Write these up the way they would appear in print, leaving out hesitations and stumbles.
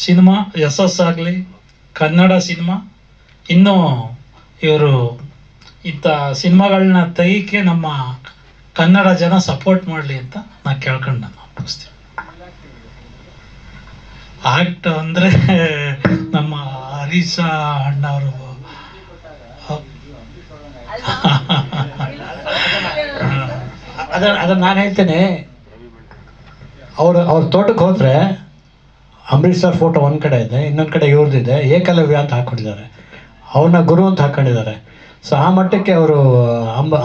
Cinema ಯಶಸ್ ಆಗಲಿ, Kannada cinema ಇನ್ನೂ ಇವರು ಇಂಥ ಸಿನಿಮಾಗಳನ್ನ ತೆಗಿಕೆ ನಮ್ಮ ಕನ್ನಡ ಜನ ಸಪೋರ್ಟ್ ಮಾಡಲಿ ಅಂತ ನಾನು ಕೇಳ್ಕೊಂಡು ನಾನು ಮುಗಿಸ್ತೀನಿ. ಆಕ್ಟ್ ಅಂದರೆ ನಮ್ಮ ಹರೀಶ ಅಣ್ಣವರು ಅದನ್ನು ನಾನು ಹೇಳ್ತೇನೆ. ಅವ್ರ ತೋಟಕ್ಕೆ ಹೋದರೆ ಅಂಬರೀಷ್ ಸರ್ ಫೋಟೋ ಒಂದು ಕಡೆ ಇದೆ, ಇನ್ನೊಂದು ಕಡೆ ಇವ್ರದ್ದಿದೆ, ಏಕಲವ್ಯ ಅಂತ ಹಾಕ್ಕೊಂಡಿದ್ದಾರೆ, ಅವ್ರನ್ನ ಗುರು ಅಂತ ಹಾಕ್ಕೊಂಡಿದ್ದಾರೆ. ಸೊ ಆ ಮಟ್ಟಕ್ಕೆ ಅವರು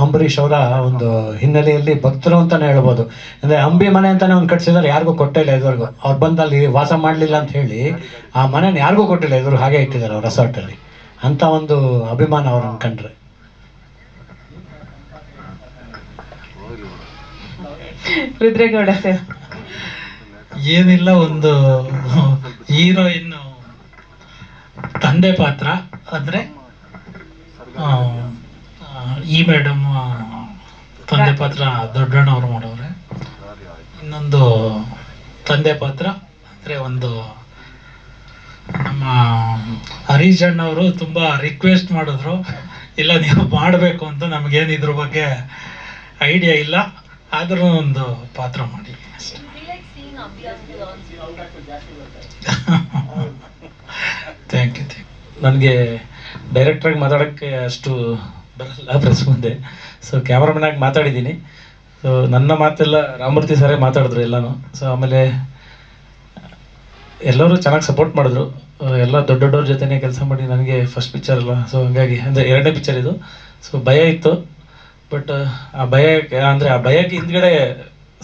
ಅಂಬರೀಷ್ ಅವರ ಒಂದು ಹಿನ್ನೆಲೆಯಲ್ಲಿ ಭಕ್ತರು ಅಂತಲೇ ಹೇಳ್ಬೋದು. ಅಂದರೆ ಅಂಬಿ ಮನೆ ಅಂತಲೇ ಒಂದು ಕಟ್ಸಿದ್ದಾರೆ, ಯಾರಿಗೂ ಕೊಟ್ಟಿಲ್ಲ ಇದುವರೆಗೂ. ಅವ್ರು ಬಂದು ಅಲ್ಲಿ ವಾಸ ಮಾಡಲಿಲ್ಲ ಅಂತ ಹೇಳಿ ಆ ಮನೇನ ಯಾರಿಗೂ ಕೊಟ್ಟಿಲ್ಲ, ಇದ್ರು ಹಾಗೆ ಇಟ್ಟಿದ್ದಾರೆ ಅವ್ರ ರೆಸಾರ್ಟಲ್ಲಿ. ಅಂಥ ಒಂದು ಅಭಿಮಾನ ಅವ್ರು ಅನ್ಕೊಂಡ್ರೆ. ರುದ್ರೇಗೌಡ ಸರ್, ಏನಿಲ್ಲ, ಒಂದು ಹೀರೋಯಿನ್ ತಂದೆ ಪಾತ್ರ ಅಂದರೆ ಈ ಮೇಡಮ್ ತಂದೆ ಪಾತ್ರ ದೊಡ್ಡಣ್ಣವ್ರು ಮಾಡವ್ರೆ. ಇನ್ನೊಂದು ತಂದೆ ಪಾತ್ರ ಅಂದರೆ ಒಂದು ನಮ್ಮ ಹರೀಶ್ ಅಣ್ಣವರು ತುಂಬ ರಿಕ್ವೆಸ್ಟ್ ಮಾಡಿದ್ರು, ಇಲ್ಲ ನೀವು ಮಾಡಬೇಕು ಅಂತ. ನಮಗೇನು ಇದ್ರ ಬಗ್ಗೆ ಐಡಿಯಾ ಇಲ್ಲ, ಆದರೂ ಒಂದು ಪಾತ್ರ ಮಾಡಿ ಅಷ್ಟೇ. Thank you. ನನಗೆ ಡೈರೆಕ್ಟ್ರಾಗಿ ಮಾತಾಡೋಕ್ಕೆ ಅಷ್ಟು ಬರಲ್ಲ ಪ್ರೆಸ್ ಮುಂದೆ. ಸೊ ಕ್ಯಾಮ್ರಾಮನ್ ಆಗಿ ಮಾತಾಡಿದ್ದೀನಿ. ಸೊ ನನ್ನ ಮಾತೆಲ್ಲ ರಾಮಮೂರ್ತಿ ಸರೇ ಮಾತಾಡಿದ್ರು ಎಲ್ಲನೂ. ಸೊ ಆಮೇಲೆ ಎಲ್ಲರೂ ಚೆನ್ನಾಗಿ ಸಪೋರ್ಟ್ ಮಾಡಿದ್ರು. ಎಲ್ಲ ದೊಡ್ಡವ್ರ ಜೊತೆನೇ ಕೆಲಸ ಮಾಡಿ ನನಗೆ ಫಸ್ಟ್ ಪಿಕ್ಚರ್ ಅಲ್ಲ. ಸೊ ಹಂಗಾಗಿ ಅಂದರೆ ಎರಡನೇ ಪಿಕ್ಚರ್ ಇದು. ಸೊ ಭಯ ಇತ್ತು, ಬಟ್ ಆ ಭಯಕ್ಕೆ ಹಿಂದ್ಗಡೆ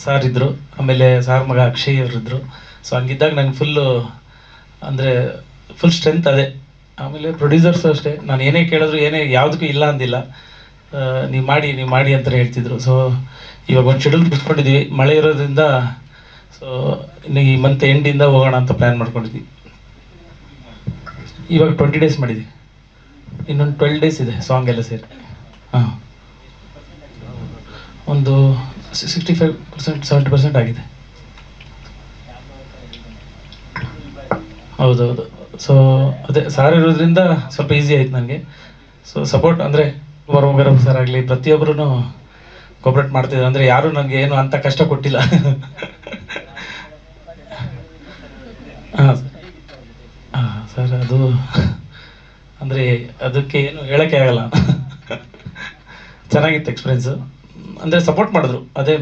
ಸಾರ್ ಇದ್ದರು, ಆಮೇಲೆ ಸಾರ್ ಮಗ ಅಕ್ಷಯ್ ಅವರಿದ್ದರು. ಸೊ ಹಂಗಿದ್ದಾಗ ನಂಗೆ ಅಂದರೆ ಫುಲ್ ಸ್ಟ್ರೆಂತ್ ಅದೇ. ಆಮೇಲೆ ಪ್ರೊಡ್ಯೂಸರ್ಸು ಅಷ್ಟೇ, ನಾನು ಏನೇ ಕೇಳಿದ್ರು ಯಾವುದಕ್ಕೂ ಇಲ್ಲ ಅಂದಿಲ್ಲ, ನೀವು ಮಾಡಿ ಅಂತ ಹೇಳ್ತಿದ್ರು. ಸೊ ಇವಾಗ ಒಂದು ಶೆಡ್ಯೂಲ್ ಬಿಟ್ಕೊಂಡಿದ್ವಿ, ಮಳೆ ಇರೋದ್ರಿಂದ. ಸೊ ಇನ್ನು ಈ ಮಂತ್ ಎಂಡಿಂದ ಹೋಗೋಣ ಅಂತ ಪ್ಲ್ಯಾನ್ ಮಾಡ್ಕೊಂಡಿದ್ವಿ. ಇವಾಗ 20 ಡೇಸ್ ಮಾಡಿದ್ವಿ, ಇನ್ನೊಂದು 12 ಡೇಸ್ ಇದೆ ಸಾಂಗ್ ಎಲ್ಲ ಸೇರಿ. ಹಾಂ, ಒಂದು 65% 70% ಆಗಿದೆ. ಹೌದೌದು. ಸೊ ಅದೇ ಸಾರ್ ಇರೋದ್ರಿಂದ ಸ್ವಲ್ಪ ಈಸಿ ಆಯ್ತು ನನಗೆ. ಸೊ ಸಪೋರ್ಟ್ ಅಂದರೆ ವರಮಗರಂ ಸರ್ ಆಗಲಿ ಪ್ರತಿಯೊಬ್ಬರೂ ಕೋಪ್ರೇಟ್ ಮಾಡ್ತಿದ್ರು. ಅಂದರೆ ಯಾರೂ ನನಗೆ ಏನು ಅಂಥ ಕಷ್ಟ ಕೊಟ್ಟಿಲ್ಲ. ಹಾಂ ಸರ್, ಅದು ಅಂದರೆ ಅದಕ್ಕೆ ಏನು ಹೇಳೋಕ್ಕೆ ಆಗಲ್ಲ. ಚೆನ್ನಾಗಿತ್ತು ಎಕ್ಸ್ಪೀರಿಯೆನ್ಸು. ಅಂದರೆ ಸಪೋರ್ಟ್ ಮಾಡಿದ್ರು, ಅದೇ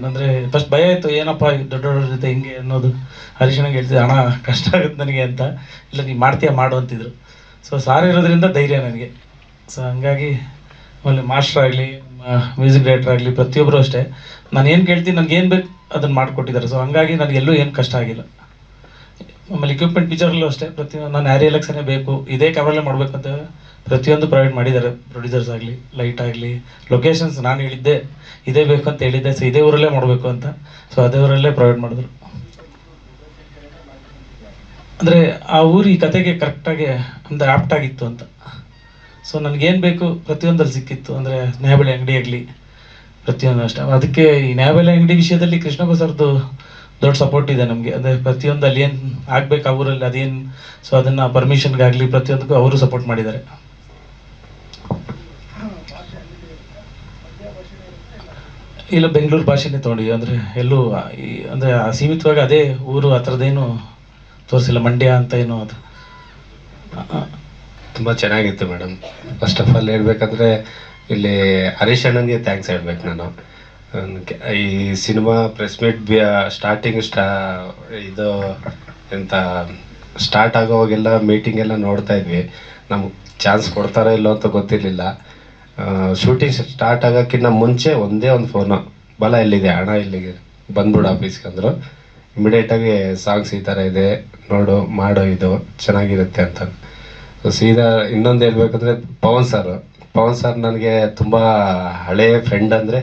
ಅಂದರೆ ಫಸ್ಟ್ ಭಯ ಆಯಿತು, ಏನಪ್ಪ ದೊಡ್ಡವ್ರ ಜೊತೆ ಹಿಂಗೆ ಅನ್ನೋದು. ಹರೀಶನಿಗೆ ಹೇಳ್ತಿದ್ದೆ, ಹಣ ಕಷ್ಟ ಆಗುತ್ತೆ ನನಗೆ ಅಂತ. ಇಲ್ಲ, ನೀವು ಮಾಡ್ತೀಯ ಮಾಡು ಅಂತಿದ್ರು. ಸೊ ಸಾರ್ ಇರೋದ್ರಿಂದ ಧೈರ್ಯ ನನಗೆ. ಸೊ ಹಂಗಾಗಿ ಆಮೇಲೆ ಮಾಸ್ಟರ್ ಆಗಲಿ, ಮ್ಯೂಸಿಕ್ ಡೈರೆಕ್ಟರ್ ಆಗಲಿ, ಪ್ರತಿಯೊಬ್ಬರು ಅಷ್ಟೇ ನಾನು ಏನು ಕೇಳ್ತೀನಿ, ನನಗೆ ಏನು ಬೇಕು ಅದನ್ನು ಮಾಡಿಕೊಟ್ಟಿದ್ದಾರೆ. ಸೊ ಹಂಗಾಗಿ ನನಗೆಲ್ಲೂ ಏನು ಕಷ್ಟ ಆಗಿಲ್ಲ. ಆಮೇಲೆ ಇಕ್ವಿಪ್ಮೆಂಟ್ ಪಿಕ್ಚರಲ್ಲೂ ಅಷ್ಟೇ ನಾನು ಆ್ಯರಿ ಎಲೆಕ್ಷನ್ನೇ ಬೇಕು, ಇದೇ ಕ್ಯಾಮ್ರಲ್ಲೇ ಮಾಡಬೇಕಂತ ಪ್ರತಿಯೊಂದು ಪ್ರೊವೈಡ್ ಮಾಡಿದ್ದಾರೆ. ಪ್ರೊಡ್ಯೂಸರ್ಸ್ ಆಗಲಿ, ಲೈಟ್ ಆಗಲಿ, ಲೊಕೇಶನ್ಸ್ ನಾನು ಹೇಳಿದ್ದೆ ಇದೇ ಬೇಕು ಅಂತ ಹೇಳಿದ್ದೆ. ಸೊ ಇದೇ ಊರಲ್ಲೇ ಮಾಡಬೇಕು ಅಂತ. ಸೊ ಅದೇ ಊರಲ್ಲೇ ಪ್ರೊವೈಡ್ ಮಾಡಿದ್ರು. ಅಂದರೆ ಆ ಊರು ಈ ಕತೆಗೆ ಕರೆಕ್ಟಾಗಿ ಅಂದರೆ ಆಪ್ಟ್ ಆಗಿತ್ತು ಅಂತ. ಸೊ ನನಗೇನು ಬೇಕು ಪ್ರತಿಯೊಂದಲ್ಲಿ ಸಿಕ್ಕಿತ್ತು. ಅಂದರೆ ನ್ಯಾಯಬೆಲೆ ಅಂಗಡಿ ಆಗಲಿ ಪ್ರತಿಯೊಂದು ಅಷ್ಟೇ. ಅದಕ್ಕೆ ಈ ನ್ಯಾಯಬೆಲೆ ಅಂಗಡಿ ವಿಷಯದಲ್ಲಿ ಕೃಷ್ಣಪ್ಪ ಸರ್ದು ದೊಡ್ಡ ಸಪೋರ್ಟ್ ಇದೆ ನಮಗೆ. ಅಂದರೆ ಪ್ರತಿಯೊಂದು ಅಲ್ಲಿ ಏನು ಆಗಬೇಕು ಆ ಊರಲ್ಲಿ ಅದೇನು, ಸೊ ಅದನ್ನು ಪರ್ಮಿಷನ್ಗಾಗಲಿ ಪ್ರತಿಯೊಂದಕ್ಕೂ ಅವರು ಸಪೋರ್ಟ್ ಮಾಡಿದ್ದಾರೆ. ಇಲ್ಲ, ಬೆಂಗಳೂರು ಭಾಷೆನೇ ತೊಗೊಂಡಿದ್ವಿ. ಅಂದರೆ ಎಲ್ಲೂ ಅಂದರೆ ಸೀಮಿತವಾಗಿ ಅದೇ ಊರು ಆ ಥರದ್ದೇನು ತೋರಿಸಿಲ್ಲ. ಮಂಡ್ಯ ಅಂತ ಏನು ಅದು ತುಂಬ ಚೆನ್ನಾಗಿತ್ತು ಮೇಡಮ್. ಫಸ್ಟ್ ಆಫ್ ಆಲ್ ಹೇಳ್ಬೇಕಂದ್ರೆ ಇಲ್ಲಿ ಹರೀಶ್ ಅಣ್ಣನಿಗೆ ಥ್ಯಾಂಕ್ಸ್ ಹೇಳ್ಬೇಕು ನಾನು. ಈ ಸಿನಿಮಾ ಪ್ರೆಸ್ ಮೀಟ್ ಇದು ಎಂತ ಸ್ಟಾರ್ಟ್ ಆಗೋವಾಗೆಲ್ಲ ಮೀಟಿಂಗ್ ಎಲ್ಲ ನೋಡ್ತಾ ಇದ್ವಿ. ನಮ್ಗೆ ಚಾನ್ಸ್ ಕೊಡ್ತಾರೋ ಇಲ್ಲೋ ಅಂತ ಗೊತ್ತಿರಲಿಲ್ಲ. ಶೂಟಿಂಗ್ ಸ್ಟಾರ್ಟ್ ಆಗೋಕ್ಕಿಂತ ಮುಂಚೆ ಒಂದೇ ಒಂದು ಫೋನು, ಬಲ ಎಲ್ಲಿದೆ ಅಣ್ಣ, ಇಲ್ಲಿಗೆ ಬಂದ್ಬಿಡು ಆಫೀಸ್ಗೆ ಅಂದರು. ಇಮಿಡಿಯೇಟಾಗಿ ಸಾಂಗ್ಸ್ ಈ ಥರ ಇದೆ ನೋಡು, ಮಾಡೋ, ಇದು ಚೆನ್ನಾಗಿರುತ್ತೆ ಅಂತ. ಸೊ ಸೀದಾ ಇನ್ನೊಂದು ಹೇಳ್ಬೇಕಂದ್ರೆ ಪವನ್ ಸರ್ ನನಗೆ ತುಂಬ ಹಳೆಯ ಫ್ರೆಂಡ್. ಅಂದರೆ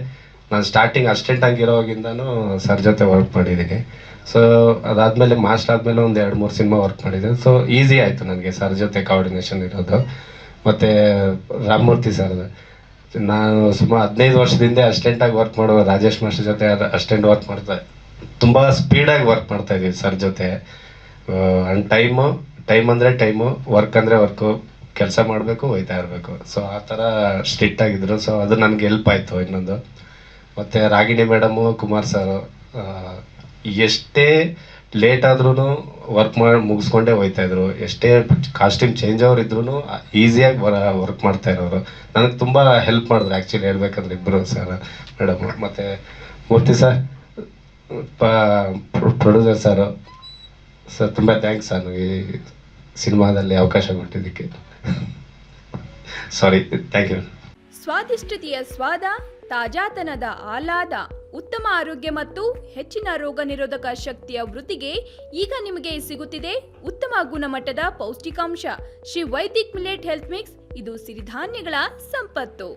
ನಾನು ಸ್ಟಾರ್ಟಿಂಗ್ ಅಸಿಸ್ಟೆಂಟ್ ಆಗಿರೋವಾಗಿಂದನೂ ಸರ್ ಜೊತೆ ವರ್ಕ್ ಮಾಡಿದ್ದೀನಿ. ಸೊ ಅದಾದಮೇಲೆ ಮಾಸ್ಟರ್ ಆದಮೇಲೆ ಒಂದು 2-3 ಸಿನಿಮಾ ವರ್ಕ್ ಮಾಡಿದ್ದೀನಿ. ಸೊ ಈಸಿ ಆಯಿತು ನನಗೆ ಸರ್ ಜೊತೆ ಕೋಆರ್ಡಿನೇಷನ್ ಇರೋದು. ಮತ್ತು ರಾಮಮೂರ್ತಿ ಸರ್, ನಾನು ಸುಮಾರು 15 ವರ್ಷದಿಂದ ಅಸಿಸ್ಟೆಂಟಾಗಿ ವರ್ಕ್ ಮಾಡುವ ರಾಜೇಶ್ ಮಾಸ್ಟರ್ ಜೊತೆ ಅಸಿಸ್ಟೆಂಟ್ ವರ್ಕ್ ಮಾಡ್ತಾ ತುಂಬ ಸ್ಪೀಡಾಗಿ ವರ್ಕ್ ಮಾಡ್ತಾಯಿದ್ವಿ ಸರ್ ಜೊತೆ. ಆ್ಯಂಡ್ ಟೈಮ್ ಅಂದರೆ ಟೈಮು, ವರ್ಕ್ ಅಂದರೆ ವರ್ಕು, ಕೆಲಸ ಮಾಡಬೇಕು, ಹೋಯ್ತಾ ಇರಬೇಕು. ಸೊ ಆ ಥರ ಸ್ಟ್ರಿಕ್ಟ್ ಆಗಿದ್ರು. ಸೊ ಅದು ನನಗೆ ಹೆಲ್ಪ್ ಆಯಿತು. ಇನ್ನೊಂದು ಮತ್ತು ರಾಗಿಣಿ ಮೇಡಮು, ಕುಮಾರ್ ಸರು ಎಷ್ಟೇ ಲೇಟ್ ಆದ್ರೂ ವರ್ಕ್ ಮಾಡಿ ಮುಗಿಸ್ಕೊಂಡೇ ಹೋಯ್ತಾಯಿದ್ರು. ಎಷ್ಟೇ ಕಾಸ್ಟ್ಯೂಮ್ ಚೇಂಜ್ ಅವ್ರು ಇದ್ರೂ ಈಸಿಯಾಗಿ ವರ್ಕ್ ಮಾಡ್ತಾ ಇರೋರು. ನನಗೆ ತುಂಬ ಹೆಲ್ಪ್ ಮಾಡಿದ್ರು ಆ್ಯಕ್ಚುಲಿ ಹೇಳ್ಬೇಕಂದ್ರೆ ಇಬ್ಬರು ಸರ್ ಮೇಡಮು. ಮತ್ತು ಮೂರ್ತಿ ಸರ್, ಪ್ರೊಡ್ಯೂಸರ್ ಸರ್ ತುಂಬ ಥ್ಯಾಂಕ್ಸ್ ಸರ್ ಈ ಸಿನಿಮಾದಲ್ಲಿ ಅವಕಾಶ ಕೊಟ್ಟಿದ್ದಕ್ಕೆ. ಸಾರಿ, ಥ್ಯಾಂಕ್ ಯು. ಸ್ವಾದಿಷ್ಟತೆಯ ಸ್ವಾದ, ತಾಜಾತನದ ಆಹ್ಲಾದ, ಉತ್ತಮ ಆರೋಗ್ಯ ಮತ್ತು ಹೆಚ್ಚಿನ ರೋಗ ನಿರೋಧಕ ಶಕ್ತಿಯ ವೃದ್ಧಿಗೆ ಈಗ ನಿಮಗೆ ಸಿಗುತ್ತಿದೆ ಉತ್ತಮ ಗುಣಮಟ್ಟದ ಪೌಷ್ಟಿಕಾಂಶ. Shri Vaidik millet health mix, ಇದು ಸಿರಿಧಾನ್ಯಗಳ ಸಂಪತ್ತು.